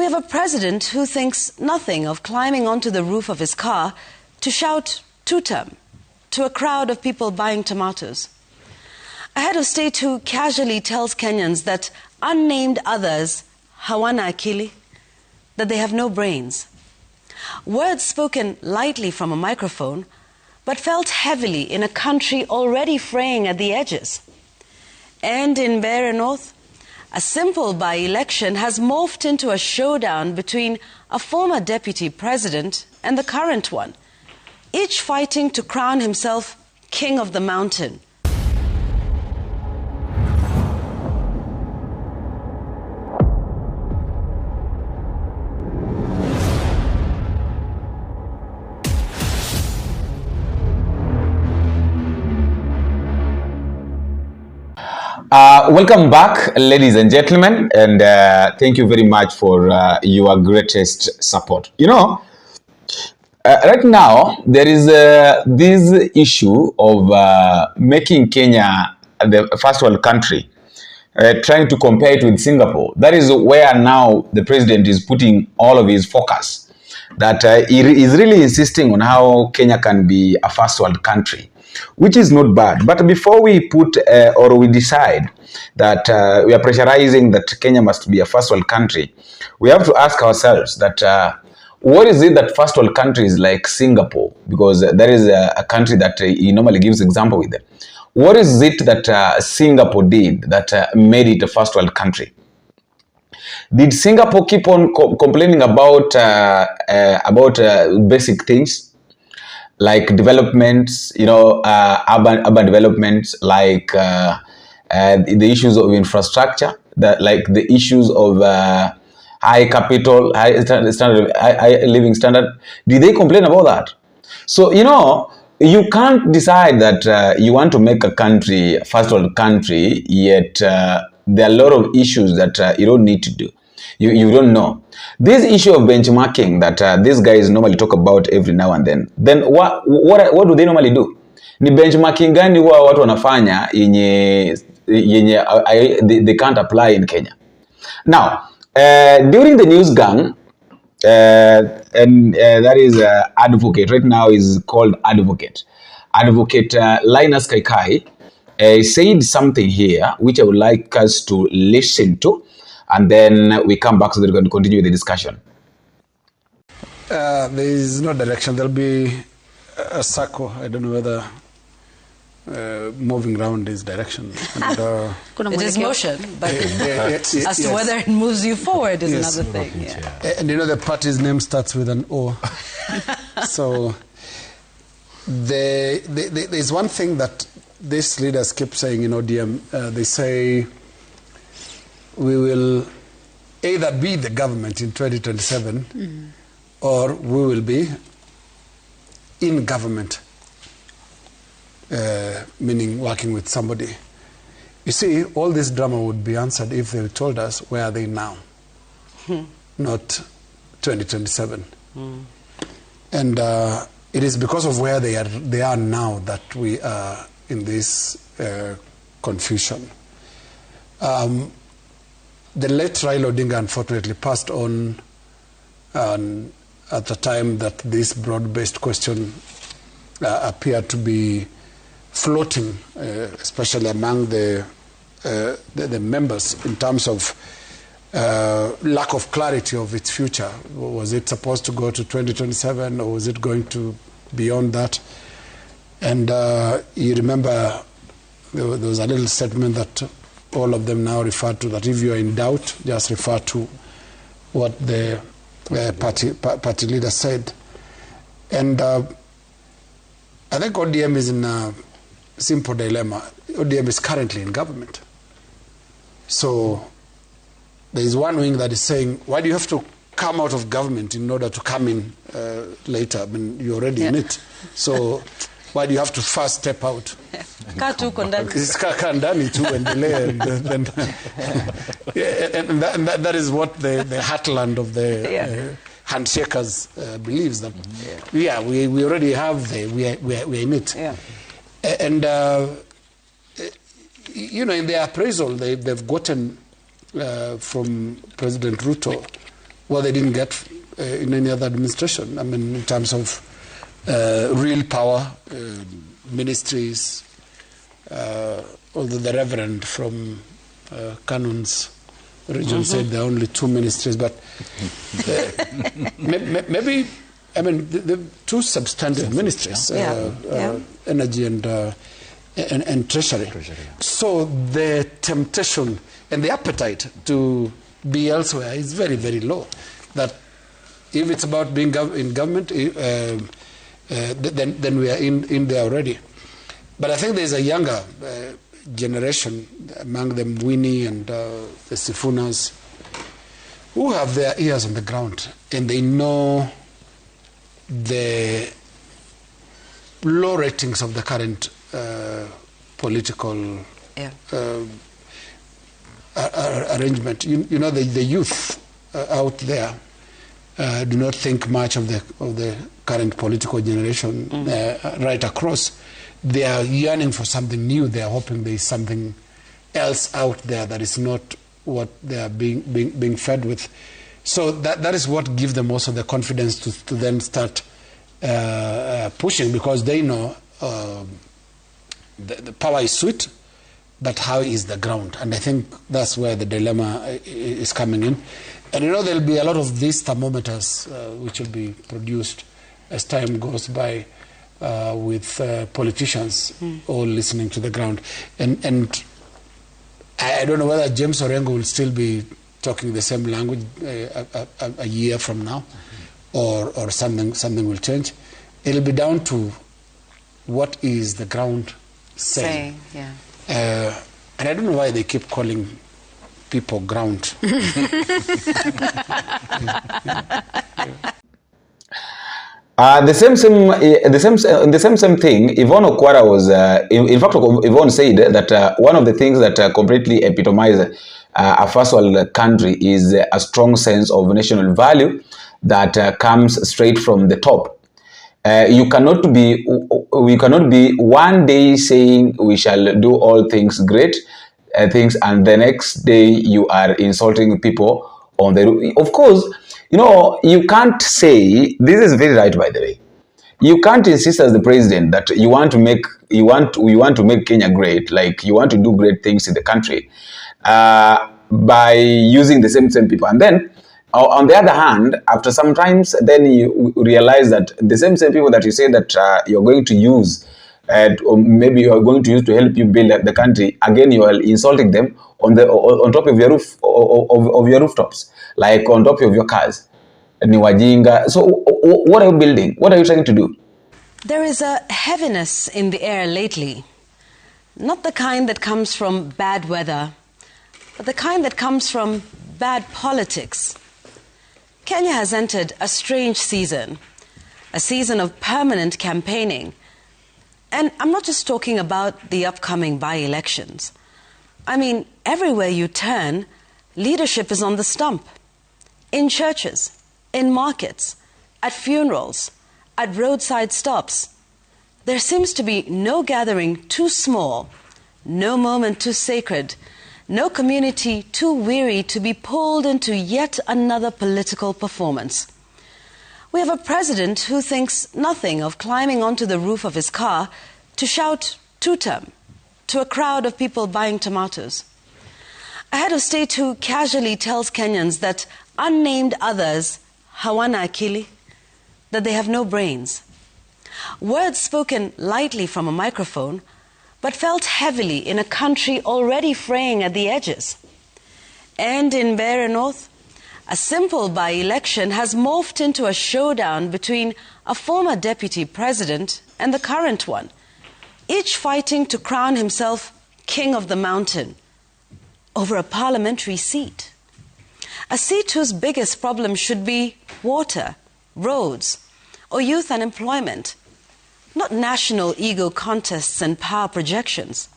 We have a president who thinks nothing of climbing onto the roof of his car to shout "two-term" to a crowd of people buying tomatoes. A head of state who casually tells Kenyans that unnamed others hawana akili, that they have no brains. Words spoken lightly from a microphone, but felt heavily in a country already fraying at the edges. And in Mbeere North, a simple by-election has morphed into a showdown between a former deputy president and the current one, each fighting to crown himself king of the mountain. Welcome back, ladies and gentlemen, and thank you very much for your greatest support. You know, right now there is this issue of making Kenya the first world country, trying to compare it with Singapore. That is where now the president is putting all of his focus, that he is really insisting on how Kenya can be a first world country, which is not bad. But before we put or we decide that we are pressurizing that Kenya must be a first world country, we have to ask ourselves that what is it that first world countries like Singapore, because that is a country that he normally gives example with them. What is it that Singapore did that made it a first world country? Did Singapore keep on complaining about basic things like developments, you know, urban developments, like the issues of infrastructure, like the issues of high capital, high living standard? Did they complain about that? So, you know, you can't decide that you want to make a country, a first world country, yet there are a lot of issues that you don't need to do. You don't know. This issue of benchmarking that these guys normally talk about every now and then what do they normally do? Ni benchmarking gani huwa watu wanafanya yenye they can't apply in Kenya? Now, during the news gang, and that is advocate, right now is called advocate Linus Kaikai said something here which I would like us to listen to, and then we come back so that we're going to continue the discussion. There is no direction. There'll be a circle. I don't know whether moving around is direction. And, it is motion, but as to whether it moves you forward is another thing. Yeah. And you know the party's name starts with an O. So there's one thing that these leaders keep saying in ODM. They say we will either be the government in 2027 or we will be in government, meaning working with somebody. You see, all this drama would be answered if they told us where are they now, not 2027. And it is because of where they are now that we are in this confusion. The late Raila Odinga unfortunately passed on at the time that this broad-based question appeared to be floating, especially among the members, in terms of lack of clarity of its future. Was it supposed to go to 2027, or was it going to beyond that? And you remember there was a little statement that all of them now refer to, that if you are in doubt, just refer to what the party leader said. And I think ODM is in a simple dilemma. ODM is currently in government. So there is one wing that is saying, why do you have to come out of government in order to come in later? I mean, you're already in it. So why do you have to first step out? Kaa tu uko ndani. Kaa ndani tu endelee. And that is what the heartland of the handshakers believes, that we already have we're in it. Yeah. And you know, in their appraisal they've gotten from President Ruto what they didn't get in any other administration. I mean, in terms of real power, ministries, although the Reverend from Kanun's region said there are only 2 ministries, but maybe, I mean, the 2 substantive ministries, energy and treasury. So the temptation and the appetite to be elsewhere is very, very low. That if it's about being in government, then we are in there already. But I think there's a younger generation, among them Winnie and the Sifunas, who have their ears on the ground and they know the low ratings of the current political arrangement. You know, the youth out there do not think much of the current political generation right across. They are yearning for something new. They are hoping there is something else out there that is not what they are being fed with. So that is what gives them also the confidence to then start pushing, because they know the power is sweet, but how is the ground? And I think that's where the dilemma is coming in. And you know, there'll be a lot of these thermometers which will be produced as time goes by with politicians all listening to the ground. And I don't know whether James Orengo will still be talking the same language a year from now, or something will change. It'll be down to what is the ground saying. And I don't know why they keep calling people ground. The same thing. Yvon Okwara was, in fact, Yvon said that one of the things that completely epitomize a first world country is a strong sense of national value that comes straight from the top. We cannot be one day saying we shall do all things great things, and the next day you are insulting people on the roof. Of course, you know, you can't say, this is very right, by the way. You can't insist as the president that you want to make Kenya great, like you want to do great things in the country by using the same people. And then on the other hand, after some times, then you realize that the same people that you say that you're going to use, or maybe you are going to use to help you build the country, again you are insulting them on top of your roof, of your rooftops, like on top of your cars. So what are you building? What are you trying to do? There is a heaviness in the air lately, not the kind that comes from bad weather, but the kind that comes from bad politics. Kenya has entered a strange season, a season of permanent campaigning. And I'm not just talking about the upcoming by-elections. I mean, everywhere you turn, leadership is on the stump. In churches, in markets, at funerals, at roadside stops. There seems to be no gathering too small, no moment too sacred, no community too weary to be pulled into yet another political performance. We have a president who thinks nothing of climbing onto the roof of his car to shout two-term to a crowd of people buying tomatoes. A head of state who casually tells Kenyans that unnamed others hawana akili, that they have no brains. Words spoken lightly from a microphone, but felt heavily in a country already fraying at the edges. And in Mbeere North, a simple by-election has morphed into a showdown between a former deputy president and the current one, each fighting to crown himself king of the mountain over a parliamentary seat. A seat whose biggest problem should be water, roads, or youth unemployment, not national ego contests and power projections.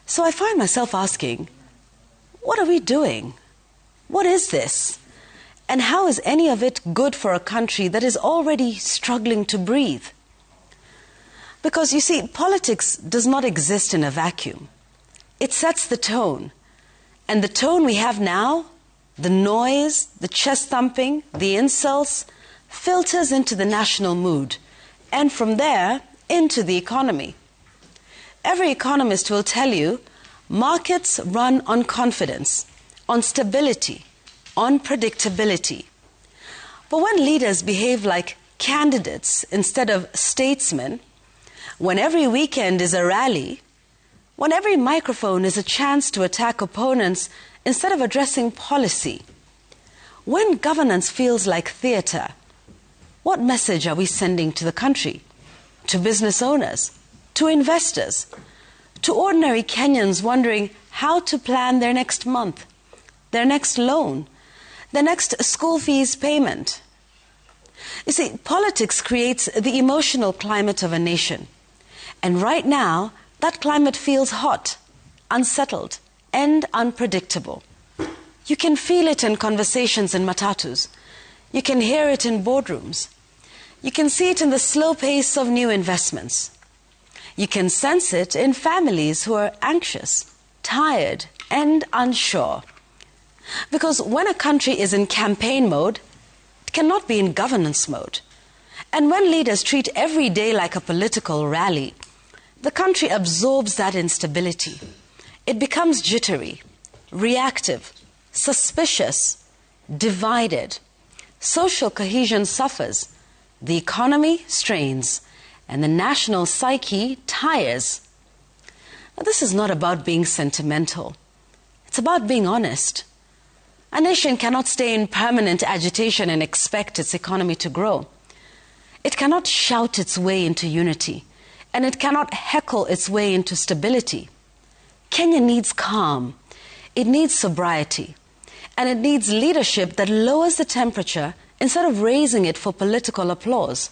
So I find myself asking, what are we doing? What is this? And how is any of it good for a country that is already struggling to breathe? Because you see, politics does not exist in a vacuum. It sets the tone. And the tone we have now The noise, the chest thumping, the insults filters into the national mood, and from there into the economy. Every economist will tell you markets run on confidence, on stability, on predictability. But when leaders behave like candidates instead of statesmen, when every weekend is a rally, when every microphone is a chance to attack opponents instead of addressing policy, when governance feels like theater, what message are we sending to the country, to business owners, to investors, to ordinary Kenyans wondering how to plan their next month, their next loan, their next school fees payment? You see, politics creates the emotional climate of a nation. And right now, that climate feels hot, unsettled, and unpredictable. You can feel it in conversations in matatus. You can hear it in boardrooms. You can see it in the slow pace of new investments. You can sense it in families who are anxious, tired, and unsure. Because when a country is in campaign mode, it cannot be in governance mode. And when leaders treat every day like a political rally, the country absorbs that instability. It becomes jittery, reactive, suspicious, divided. Social cohesion suffers, the economy strains, and the national psyche tires. Now, this is not about being sentimental. It's about being honest. A nation cannot stay in permanent agitation and expect its economy to grow. It cannot shout its way into unity, and it cannot heckle its way into stability. Kenya needs calm, it needs sobriety, and it needs leadership that lowers the temperature instead of raising it for political applause.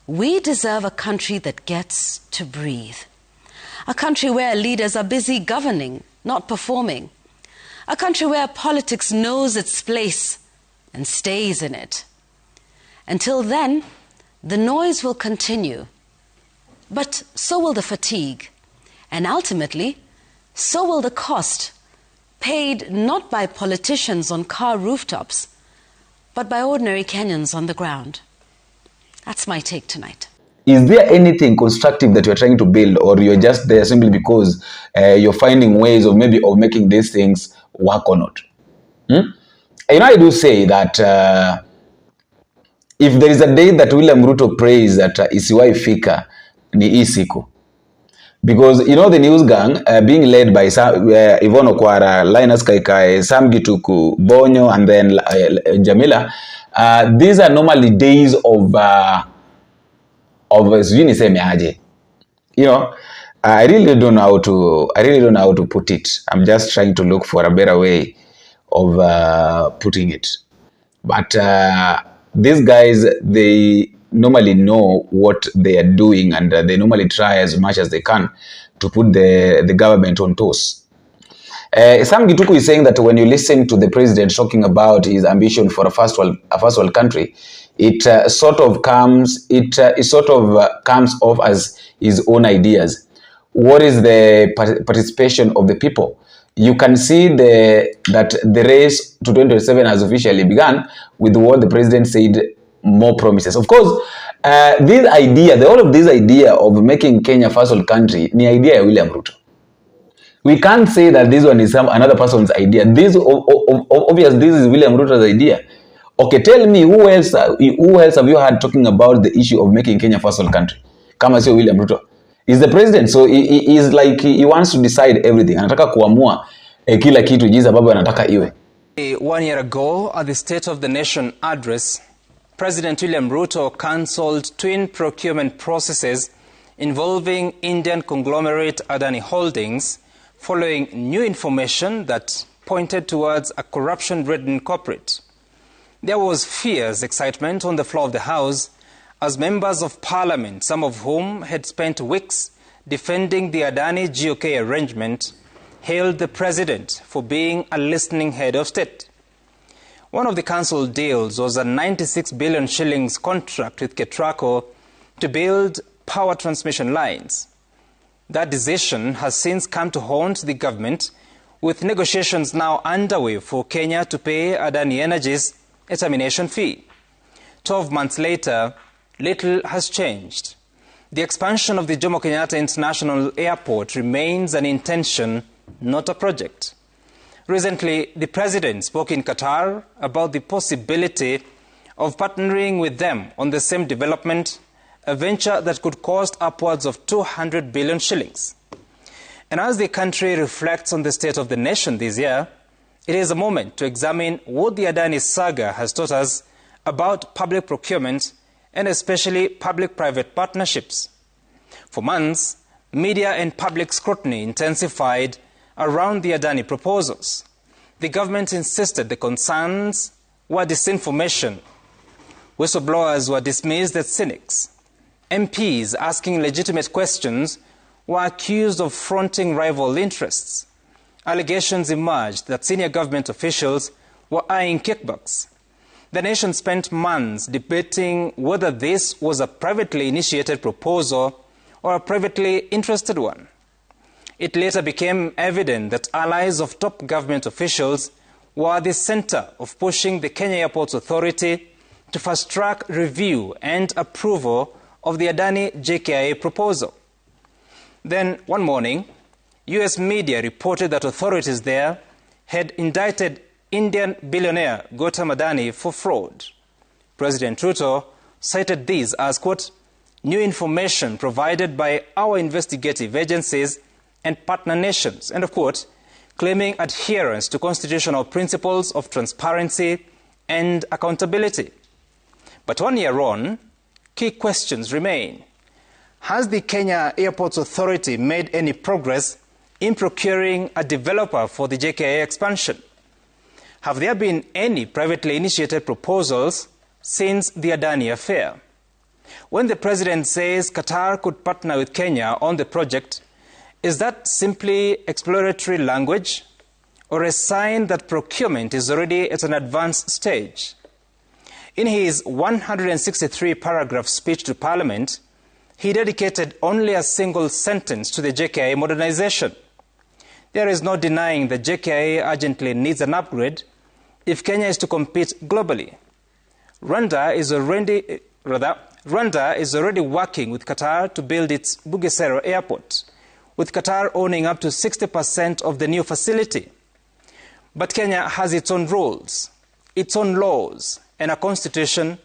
We deserve a country that gets to breathe. A country where leaders are busy governing, not performing. A country where politics knows its place and stays in it. Until then, the noise will continue, but so will the fatigue, and ultimately, so will the cost, paid not by politicians on car rooftops, but by ordinary Kenyans on the ground. That's my take tonight. Is there anything constructive that you're trying to build, or you're just there simply because you're finding ways of maybe of making these things work or not? I do say that if there is a day that William Ruto prays that isiwahi fika ni hii siku. Because, the news gang being led by Yvon Okwara, Linus Kaikai, Sam Gituku, Bonyo, and then Jamila, these are normally days of I really don't know how to put it. I'm just trying to look for a better way of putting it. But these guys, they normally know what they are doing, and they normally try as much as they can to put the government on toes. Sam Gituku is saying that when you listen to the president talking about his ambition for a first world country, it sort of comes off as his own ideas. What is the participation of the people? You can see that the race to 2027 has officially begun with what the president said, more promises. Of course, all of this idea of making Kenya first world country, ni idea ya William Ruto. We can't say that this one is another person's idea. This is William Ruto's idea. Okay, tell me who else have you heard talking about the issue of making Kenya first world country? Kama sio William Ruto. He's the president, so he is like he wants to decide everything. Anataka kuamua kila kitu jinsi ambavyo anataka iwe. 1 year ago, at the State of the Nation address, President William Ruto cancelled twin procurement processes involving Indian conglomerate Adani Holdings following new information that pointed towards a corruption-ridden corporate. There was fierce excitement on the floor of the House as members of Parliament, some of whom had spent weeks defending the Adani GOK arrangement, hailed the President for being a listening head of state. One of the cancelled deals was a 96 billion shillings contract with Ketraco to build power transmission lines. That decision has since come to haunt the government, with negotiations now underway for Kenya to pay Adani Energy's a termination fee. 12 months later, little has changed. The expansion of the Jomo Kenyatta International Airport remains an intention, not a project. Recently, the president spoke in Qatar about the possibility of partnering with them on the same development, a venture that could cost upwards of 200 billion shillings. And as the country reflects on the state of the nation this year, it is a moment to examine what the Adani saga has taught us about public procurement and especially public-private partnerships. For months, media and public scrutiny intensified around the Adani proposals. The government insisted the concerns were disinformation. Whistleblowers were dismissed as cynics. MPs asking legitimate questions were accused of fronting rival interests. Allegations emerged that senior government officials were eyeing kickbacks. The nation spent months debating whether this was a privately initiated proposal or a privately interested one. It later became evident that allies of top government officials were the center of pushing the Kenya Airports Authority to fast-track review and approval of the Adani JKIA proposal. Then, one morning, US media reported that authorities there had indicted Indian billionaire Gautam Adani for fraud. President Ruto cited these as, quote, new information provided by our investigative agencies and partner nations, end of quote, claiming adherence to constitutional principles of transparency and accountability. But 1 year on, key questions remain. Has the Kenya Airports Authority made any progress in procuring a developer for the JKIA expansion? Have there been any privately initiated proposals since the Adani affair? When the president says Qatar could partner with Kenya on the project, is that simply exploratory language or a sign that procurement is already at an advanced stage? In his 163-paragraph speech to Parliament, he dedicated only a single sentence to the JKIA modernization. There is no denying that JKIA urgently needs an upgrade if Kenya is to compete globally. Rwanda is already working with Qatar to build its Bugesera airport, with Qatar owning up to 60% of the new facility. But Kenya has its own rules, its own laws, and a constitution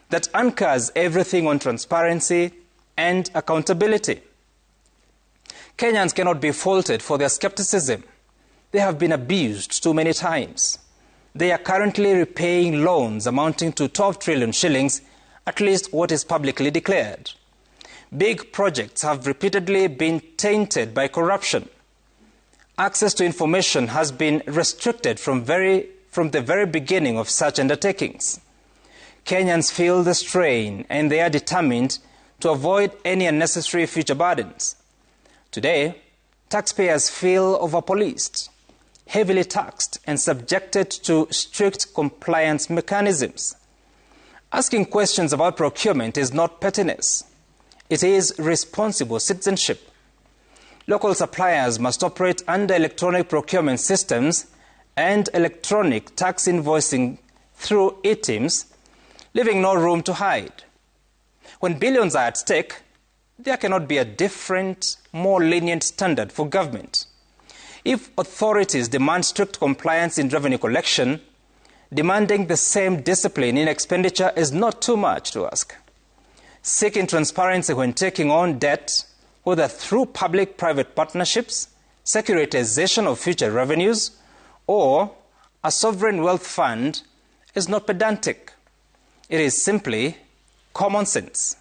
that anchors everything on transparency and accountability. Kenyans cannot be faulted for their skepticism. They have been abused too many times. They are currently repaying loans amounting to 12 trillion shillings, at least what is publicly declared. Big projects have repeatedly been tainted by corruption. Access to information has been restricted from the very beginning of such undertakings. Kenyans feel the strain and they are determined to avoid any unnecessary future burdens. Today, taxpayers feel overpoliced, heavily taxed and subjected to strict compliance mechanisms. Asking questions about procurement is not pettiness. It is responsible citizenship. Local suppliers must operate under electronic procurement systems and electronic tax invoicing through e-teams, leaving no room to hide. When billions are at stake, there cannot be a different, more lenient standard for government. If authorities demand strict compliance in revenue collection, demanding the same discipline in expenditure is not too much to ask. Seeking transparency when taking on debt, whether through public-private partnerships, securitization of future revenues, or a sovereign wealth fund, is not pedantic. It is simply common sense.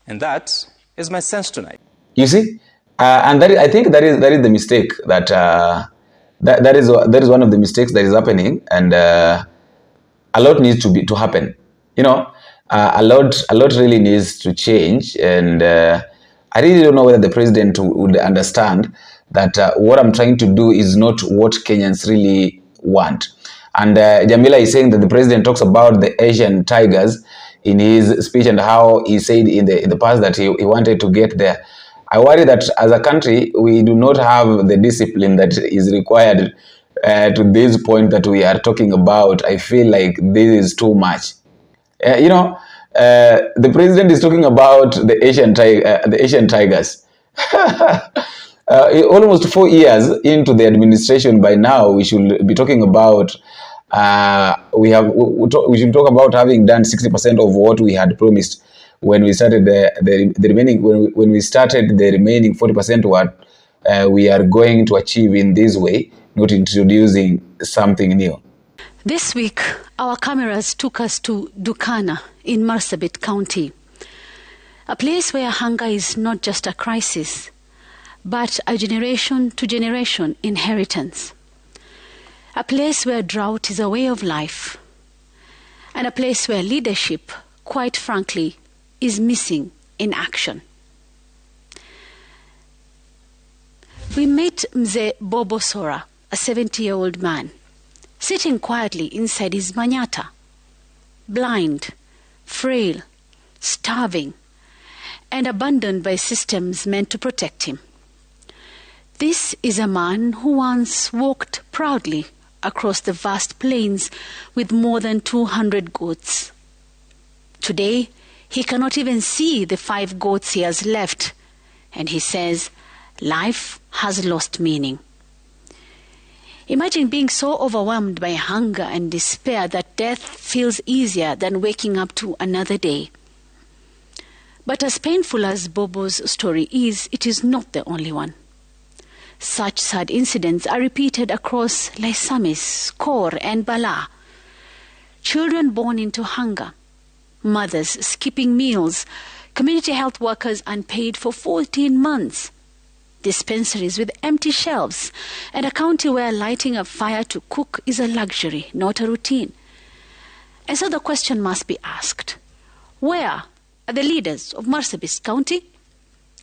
And that is my sense tonight. You see, and I think that is the mistake that is one of the mistakes that is happening, and a lot needs to happen. You know, a lot really needs to change, and I really don't know whether the president would understand that what I'm trying to do is not what Kenyans really want. And Jamila is saying that the president talks about the Asian tigers in his speech and how he said in the past that he wanted to get there. I worry that as a country, we do not have the discipline that is required to this point that we are talking about. I feel like this is too much. The president is talking about the Asian tigers. Almost 4 years into the administration by now, we should be talking about we should talk about having done 60% of what we had promised when we started the remaining when we started the remaining 40%. What we are going to achieve in this way, not introducing something new. This week, our cameras took us to Dukana in Marsabit County, a place where hunger is not just a crisis, but a generation-to-generation inheritance. A place where drought is a way of life, and a place where leadership, quite frankly, is missing in action. We met Mzee Bobo Sora, a 70-year-old man, sitting quietly inside his manyata, blind, frail, starving, and abandoned by systems meant to protect him. This is a man who once walked proudly across the vast plains with more than 200 goats. Today, he cannot even see the 5 goats he has left, and he says, life has lost meaning. Imagine being so overwhelmed by hunger and despair that death feels easier than waking up to another day. But as painful as Bobo's story is, it is not the only one. Such sad incidents are repeated across Laisamis, Kor, and Bala. Children born into hunger, mothers skipping meals, community health workers unpaid for 14 months, dispensaries with empty shelves, and a county where lighting a fire to cook is a luxury, not a routine. And so the question must be asked, where are the leaders of Marsabit County?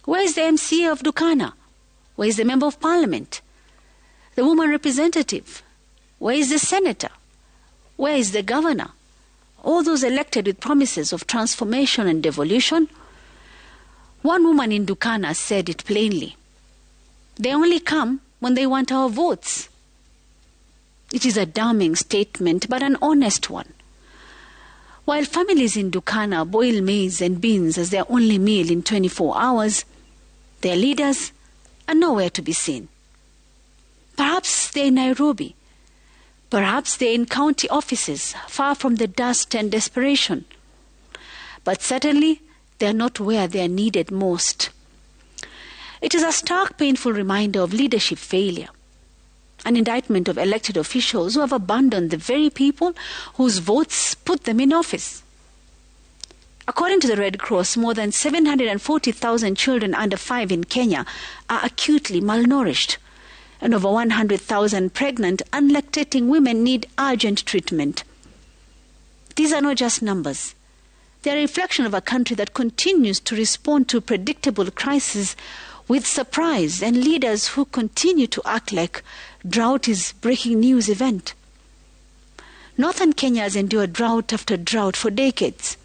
Where is the MCA of Dukana? Where is the Member of Parliament? The woman representative? Where is the senator? Where is the governor? All those elected with promises of transformation and devolution? One woman in Dukana said it plainly. They only come when they want our votes. It is a damning statement, but an honest one. While families in Dukana boil maize and beans as their only meal in 24 hours, their leaders are nowhere to be seen. Perhaps they're in Nairobi. Perhaps they're in county offices, far from the dust and desperation. But certainly, they're not where they are needed most. It is a stark, painful reminder of leadership failure, an indictment of elected officials who have abandoned the very people whose votes put them in office. According to the Red Cross, more than 740,000 children under 5 in Kenya are acutely malnourished, and over 100,000 pregnant, unlactating women need urgent treatment. These are not just numbers. They are a reflection of a country that continues to respond to predictable crises with surprise, and leaders who continue to act like drought is breaking news event. Northern Kenya has endured drought after drought for decades.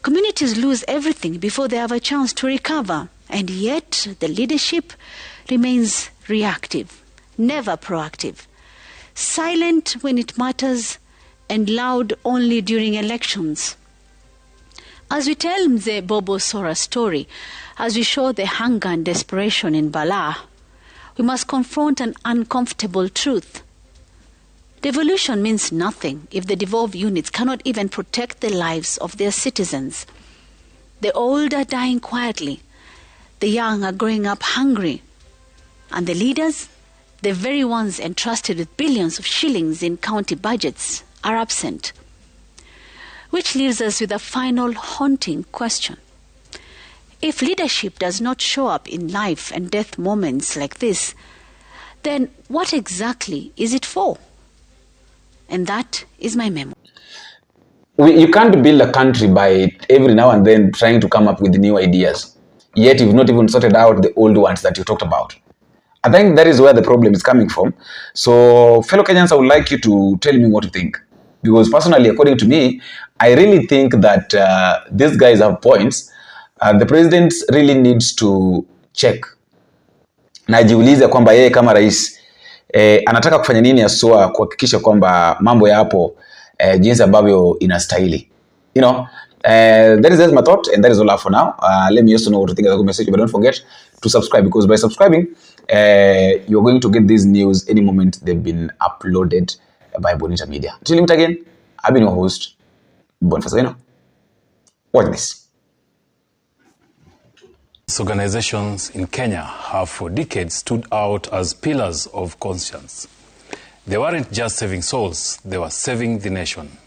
Communities lose everything before they have a chance to recover, and yet the leadership remains reactive, never proactive, silent when it matters, and loud only during elections. As we tell Mzee Bobo Sora's story, as we show the hunger and desperation in Bala, we must confront an uncomfortable truth. Devolution means nothing if the devolved units cannot even protect the lives of their citizens. The old are dying quietly, the young are growing up hungry, and the leaders, the very ones entrusted with billions of shillings in county budgets, are absent. Which leaves us with a final haunting question. If leadership does not show up in life and death moments like this, then what exactly is it for? And that is my memo. You can't build a country by every now and then trying to come up with new ideas. Yet you've not even sorted out the old ones that you talked about. I think that is where the problem is coming from. So, fellow Kenyans, I would like you to tell me what you think. Because personally, according to me, I really think that these guys have points. The president really needs to check na ajiulize kwamba yeye kama rais anataka kufanya nini haswa kuhakikisha kwamba mambo yapo jinsi ambavyo inastahili. You know, that is my thought, and that is all I have for now. Let me also know what you think as a good message, but don't forget to subscribe, because by subscribing, you're going to get these news any moment they've been uploaded by Bonita Media. Until we meet again, I've been your host, Bonfasino. Watch this. Organizations in Kenya have for decades stood out as pillars of conscience. They weren't just saving souls, they were saving the nation.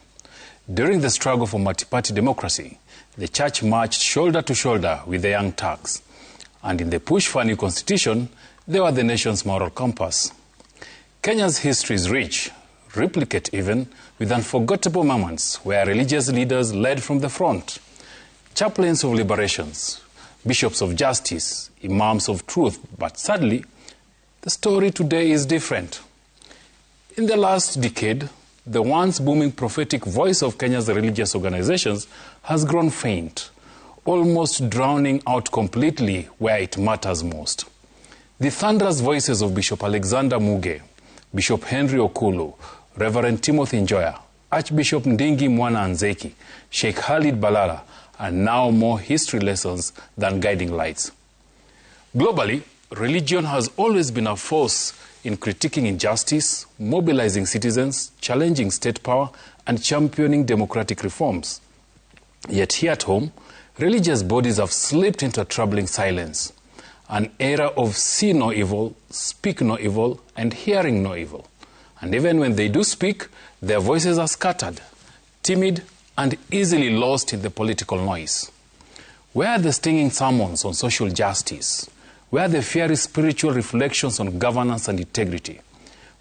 During the struggle for multi-party democracy, the church marched shoulder to shoulder with the Young Turks. And in the push for a new constitution, they were the nation's moral compass. Kenya's history is rich, replicate even, with unforgettable moments where religious leaders led from the front. Chaplains of liberations, bishops of justice, imams of truth. But sadly, the story today is different. In the last decade, the once booming prophetic voice of Kenya's religious organizations has grown faint, almost drowning out completely where it matters most. The thunderous voices of Bishop Alexander Muge, Bishop Henry Okulu, Reverend Timothy Njoya, Archbishop Ndingi Mwana Anzeki, Sheikh Khalid Balala are now more history lessons than guiding lights. Globally, religion has always been a force in critiquing injustice, mobilizing citizens, challenging state power, and championing democratic reforms. Yet here at home, religious bodies have slipped into a troubling silence, an era of see no evil, speak no evil, and hearing no evil. And even when they do speak, their voices are scattered, timid, and easily lost in the political noise. Where are the stinging sermons on social justice? Where are the fiery spiritual reflections on governance and integrity?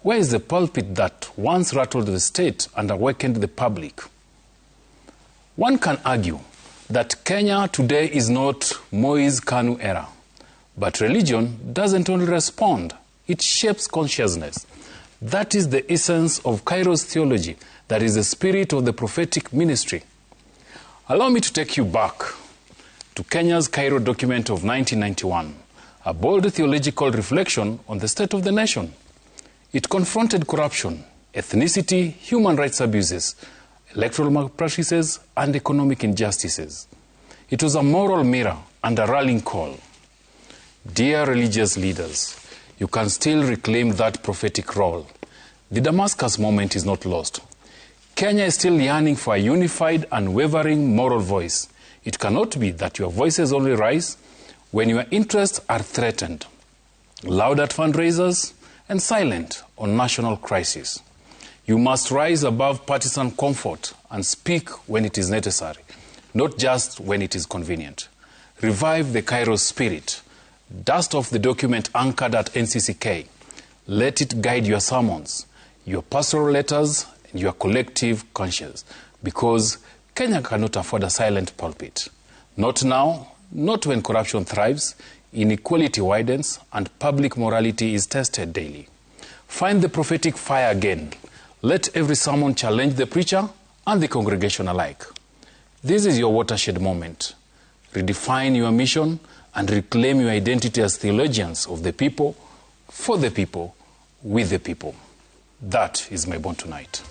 Where is the pulpit that once rattled the state and awakened the public? One can argue that Kenya today is not Moi's Kanu era, but religion doesn't only respond, it shapes consciousness. That is the essence of Kairos theology, that is the spirit of the prophetic ministry. Allow me to take you back to Kenya's Cairo document of 1991, a bold theological reflection on the state of the nation. It confronted corruption, ethnicity, human rights abuses, electoral malpractices, and economic injustices. It was a moral mirror and a rallying call. Dear religious leaders, you can still reclaim that prophetic role. The Damascus moment is not lost. Kenya is still yearning for a unified, unwavering moral voice. It cannot be that your voices only rise when your interests are threatened, loud at fundraisers, and silent on national crises. You must rise above partisan comfort and speak when it is necessary, not just when it is convenient. Revive the Kairos spirit. Dust off the document anchored at NCCK. Let it guide your sermons, your pastoral letters, and your collective conscience, because Kenya cannot afford a silent pulpit. Not now, not when corruption thrives, inequality widens, and public morality is tested daily. Find the prophetic fire again. Let every sermon challenge the preacher and the congregation alike. This is your watershed moment. Redefine your mission and reclaim your identity as theologians of the people, for the people, with the people. That is my bond tonight.